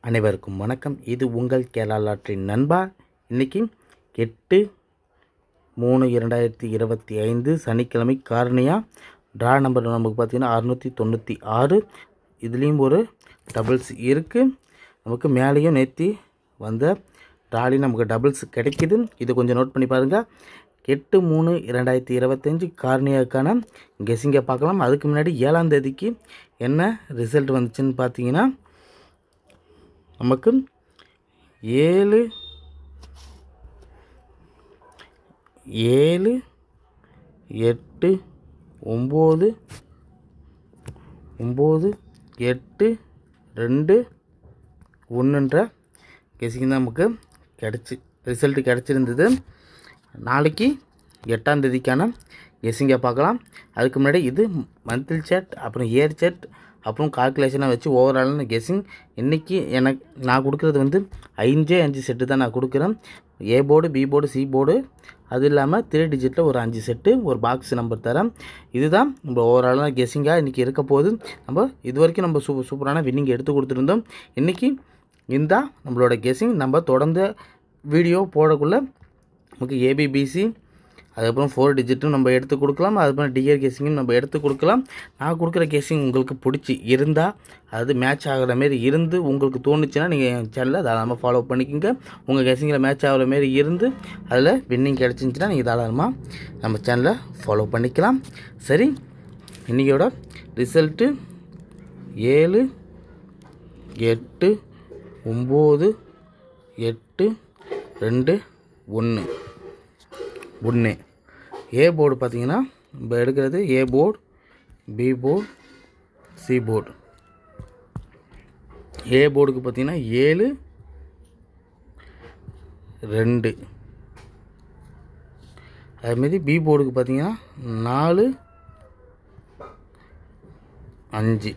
அனைவருக்கும் வணக்கம். இது உங்கள் கேரளா லாட்டரி நண்பா. இன்றைக்கி 8/3/2025 சனிக்கிழமை காரணியா ட்ரா நம்பர் நமக்கு பார்த்திங்கன்னா 696. இதுலேயும் ஒரு டபுள்ஸ் இருக்குது. நமக்கு மேலேயும் நேற்று வந்த ட்ராலையும் நமக்கு டபுள்ஸ் கிடைக்கிது. இது கொஞ்சம் நோட் பண்ணி பாருங்கள். 8/3/2025 காரணியாவுக்கான கெஸ்ஸிங்கை பார்க்கலாம். அதுக்கு முன்னாடி 7ஆம் தேதிக்கு என்ன ரிசல்ட் வந்துச்சுன்னு பார்த்தீங்கன்னா நமக்கு 7 8 9 8 2 1ன்ற கெஸ்ஸிங் தான் நமக்கு ரிசல்ட்டு கிடச்சிருந்தது. நாளைக்கு 8ஆம் தேதிக்கான கெஸ்ஸிங்கை பார்க்கலாம். அதுக்கு முன்னாடி இது மந்த்லி சார்ட், அப்புறம் இயர் சார்ட், அப்புறம் கால்குலேஷனாக வச்சு ஓவராலான கெஸ்ஸிங். இன்றைக்கி நான் கொடுக்குறது வந்து 5 செட்டு தான் நான் கொடுக்குறேன். A board, B board, C board, அது இல்லாமல் 3 டிஜிட்டில் ஒரு 5 செட்டு, ஒரு பாக்ஸ் நம்பர் தரேன். இதுதான் நம்ம ஓவராலான கெஸ்ஸிங்காக இன்றைக்கி இருக்க போகுது. நம்ம இது வரைக்கும் நம்ம சூப்பரான வின்னிங் எடுத்து கொடுத்துருந்தோம். இன்றைக்கி இந்த நம்மளோட கெஸ்ஸிங் நம்ம தொடர்ந்து வீடியோ போடக்குள்ளே நமக்கு ஏபிபிசி, அதுக்கப்புறம் 4 டிஜிட்டும் நம்ம எடுத்து கொடுக்கலாம். அதுக்கப்புறம் டிஆர் கெஸ்ஸிங்கும் நம்ம எடுத்து கொடுக்கலாம். நான் கொடுக்குற கெஸ்ஸிங் உங்களுக்கு பிடிச்சி இருந்தால், அது மேட்ச் ஆகிற மாரி இருந்து உங்களுக்கு தோணுச்சுன்னா நீங்கள் என் சேனலில் தாராளமாக ஃபாலோ பண்ணிக்கோங்க. உங்கள் கெஸ்ஸிங்கில் மேட்ச் ஆகிற மாரி இருந்து அதில் வின்னிங் கிடச்சிருந்துச்சின்னா நீங்கள் தாராளமாக நம்ம சேனலை ஃபாலோ பண்ணிக்கலாம். சரி, இன்றைக்கியோட ரிசல்ட்டு 7 8 9 8 2 1. ஏ போர்டு பார்த்திங்கன்னா நம்ம எடுக்கிறது A board, B board, C board. A போர்டுக்கு பார்த்திங்கன்னா 7 2. அதுமாரி பி போர்டுக்கு பார்த்திங்கன்னா 4 5.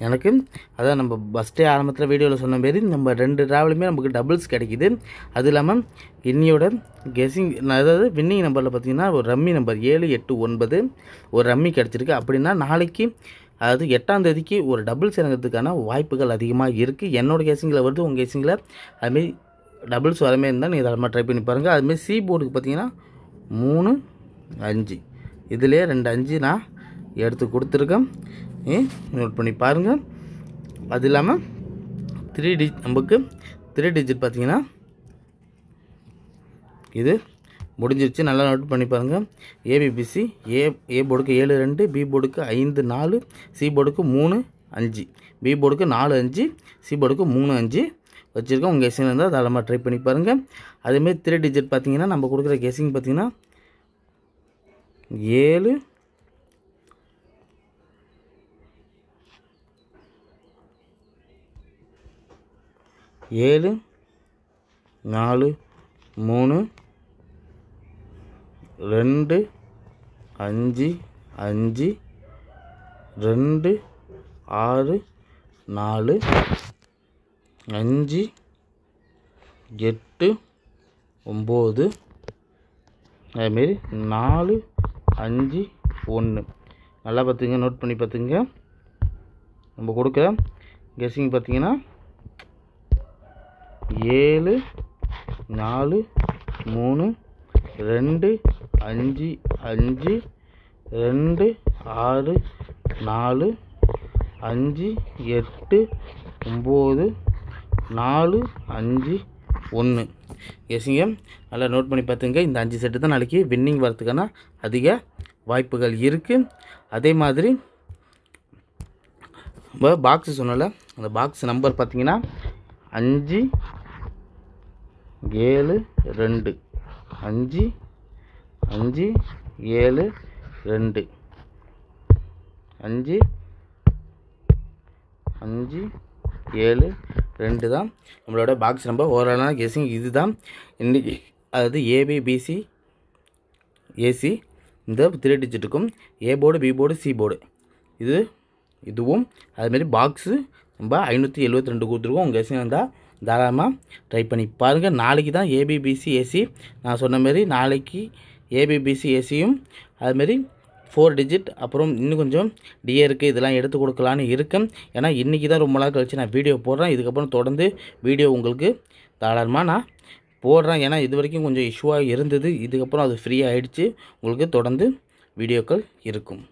எனக்கு அதான் நம்ம ஃபஸ்ட்டே ஆரம்பத்தில் வீடியோவில் சொன்ன மாரி நம்ம 2 ட்ராவலுமே நமக்கு டபுள்ஸ் கிடைக்கிது. அது இல்லாமல் இன்னியோட கெஸ்ஸிங், அதாவது வின்னிங் நம்பரில் பார்த்திங்கன்னா ஒரு ரம்மி நம்பர் 7 8 9 ஒரு ரம்மி கிடச்சிருக்கு. அப்படின்னா நாளைக்கு, அதாவது 8ஆம் தேதிக்கு ஒரு டபுள்ஸ் இறங்கிறதுக்கான வாய்ப்புகள் அதிகமாக இருக்குது. என்னோடய கெஸ்ஸிங்கில் வருது, உங்கள் கெஸ்ஸிங்கில் அதுமாரி டபுள்ஸ் வரமே இருந்தால் நீங்கள் அதை ட்ரை பண்ணி பாருங்கள். அதுமாரி சி போர்டுக்கு பார்த்திங்கன்னா 3 5. இதிலே 2 5 நான் எடுத்து கொடுத்துருக்கேன், நோட் பண்ணி பாருங்கள். அது இல்லாமல் நமக்கு 3 டிஜிட் பார்த்திங்கன்னா இது முடிஞ்சிருச்சு. நல்லா நோட் பண்ணி பாருங்கள். ஏபிபிசி ஏ போர்டுக்கு 7 2, பி போர்டுக்கு 5 4, சி போர்டுக்கு 3 5, பி போர்டுக்கு 4 5, சி போர்டுக்கு 3 5 வச்சுருக்கோம். உங்கள் கெஸ்ஸிங் இருந்தால் தாராளமாக ட்ரை பண்ணி பாருங்கள். அதேமாதிரி 3 டிஜிட் பார்த்திங்கன்னா நம்ம கொடுக்குற கெஸ்ஸிங் பார்த்திங்கன்னா 7 7 4 3 2 5 5 2 6 4 5 8 9. அதுமாரி 4 5 1. நல்லா பார்த்துங்க, நோட் பண்ணி பார்த்துங்க. நம்ம கொடுக்குற கெஸ்ஸிங் பார்த்திங்கன்னா 7 4 3 2 5 5 2 6 4 5 8 9 4 5 1 கெஸ்ஸிங்க நல்லா நோட் பண்ணி பார்த்துங்க. இந்த 5 செட்டு தான் நாளைக்கு வின்னிங் வரதுக்கான அதிக வாய்ப்புகள் இருக்குது. அதே மாதிரி நம்ம பாக்ஸு சொன்னல, அந்த பாக்ஸ் நம்பர் பார்த்திங்கன்னா 5 7 2 5 5 7 2 5 5 7 2 தான் நம்மளோட பாக்ஸ் நம்பர். ஓவராலான கெஸ்ஸிங் இது தான் இன்றைக்கி. அதாவது ஏபிபிசி ஏசி இந்த 3 டிஜிட்டுக்கும் A board, B board, C board இதுவும் அதுமாரி பாக்ஸு நம்ம 572 கொடுத்துருக்கோம். உங்கள் கெஸ்ஸிங் இருந்தால் தாராளமாக ட்ரை பண்ணி பாருங்கள். நாளைக்கு தான் ஏபிபிசி ஏசி நான் சொன்ன மாரி நாளைக்கு ஏபிபிசி ஏசியும் அதுமாரி 4 டிஜிட் அப்புறம் இன்னும் கொஞ்சம் டிஏருக்கு இதெல்லாம் எடுத்து கொடுக்கலான்னு இருக்கேன். ஏன்னா இன்றைக்கி தான் ரொம்ப நாள் கழிச்சு நான் வீடியோ போடுறேன். இதுக்கப்புறம் தொடர்ந்து வீடியோ உங்களுக்கு தாராளமாக நான் போடுறேன். ஏன்னா இது வரைக்கும் கொஞ்சம் இஷ்யூவாக இருந்தது. இதுக்கப்புறம் அது ஃப்ரீ ஆகிடுச்சு. உங்களுக்கு தொடர்ந்து வீடியோக்கள் இருக்கும்.